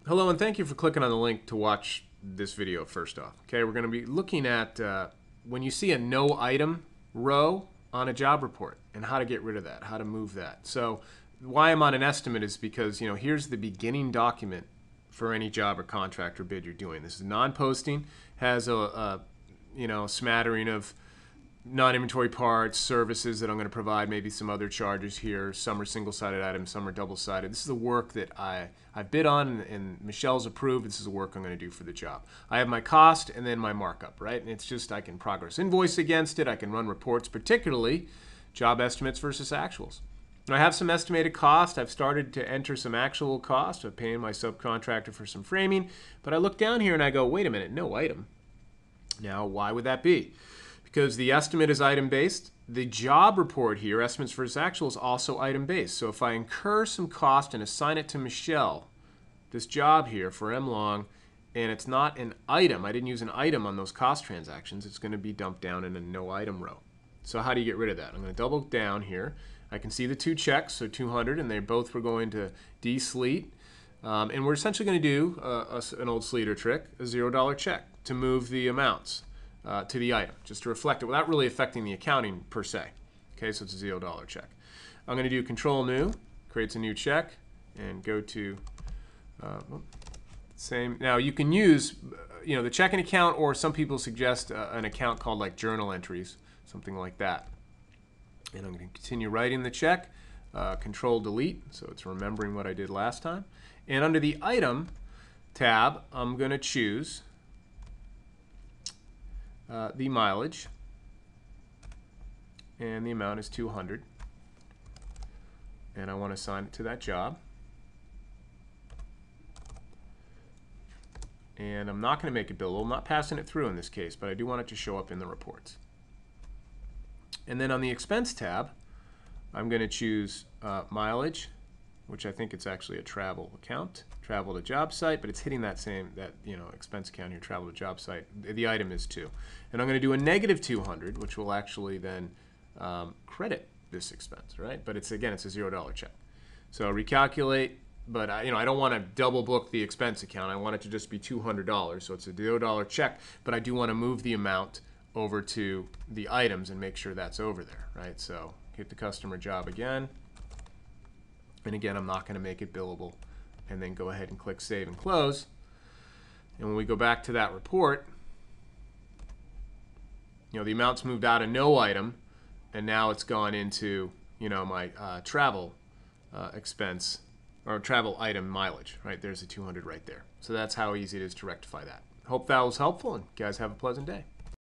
Hello, and thank you for clicking on the link to watch this video first off. Okay, we're going to be looking at when you see a no item row on a job report and how to get rid of that, how to move that. So why I'm on an estimate is because, here's the beginning document for any job or contract or bid you're doing. This is non-posting, has a smattering of non-inventory parts, services that I'm going to provide, maybe some other charges here. Some are single-sided items, some are double-sided. This is the work that I've bid on and Michelle's approved. This is the work I'm going to do for the job. I have my cost and then my markup, right? And it's just I can progress invoice against it. I can run reports, particularly job estimates versus actuals. And I have some estimated cost. I've started to enter some actual cost. I'm paying my subcontractor for some framing. But I look down here and I go, wait a minute, no item. Now, why would that be? Because the estimate is item-based. The job report here, estimates versus actual, is also item-based. So if I incur some cost and assign it to Michelle, this job here for M-Long, and it's not an item, I didn't use an item on those cost transactions, it's going to be dumped down in a no-item row. So how do you get rid of that? I'm going to double down here. I can see the two checks, so 200, and they both were going to D-Sleet. And we're essentially going to do an old Sleater trick, a $0 check, to move the amounts to the item, just to reflect it without really affecting the accounting per se. Okay, so it's a $0 check. I'm going to do Control New, creates a new check, and go to same. Now you can use the checking account, or some people suggest an account called like journal entries, something like that. And I'm going to continue writing the check, Control Delete, so it's remembering what I did last time. And under the Item tab, I'm going to choose the mileage, and the amount is 200, and I want to assign it to that job. And I'm not going to make it billable. I'm not passing it through in this case, but I do want it to show up in the reports. And then on the Expense tab, I'm going to choose mileage, which I think it's actually a travel account, travel to job site, but it's hitting that same expense account here, travel to job site. The item is 2. And I'm going to do a negative 200, which will actually then credit this expense, right? But it's a $0 check. So recalculate, but I don't want to double book the expense account. I want it to just be $200, so it's a $0 check, but I do want to move the amount over to the items and make sure that's over there, right? So hit the customer job again. And again, I'm not going to make it billable. And then go ahead and click Save and Close. And when we go back to that report, the amount's moved out of no item, and now it's gone into my travel expense or travel item mileage, right? There's a 200 right there. So that's how easy it is to rectify that. Hope that was helpful, and you guys have a pleasant day.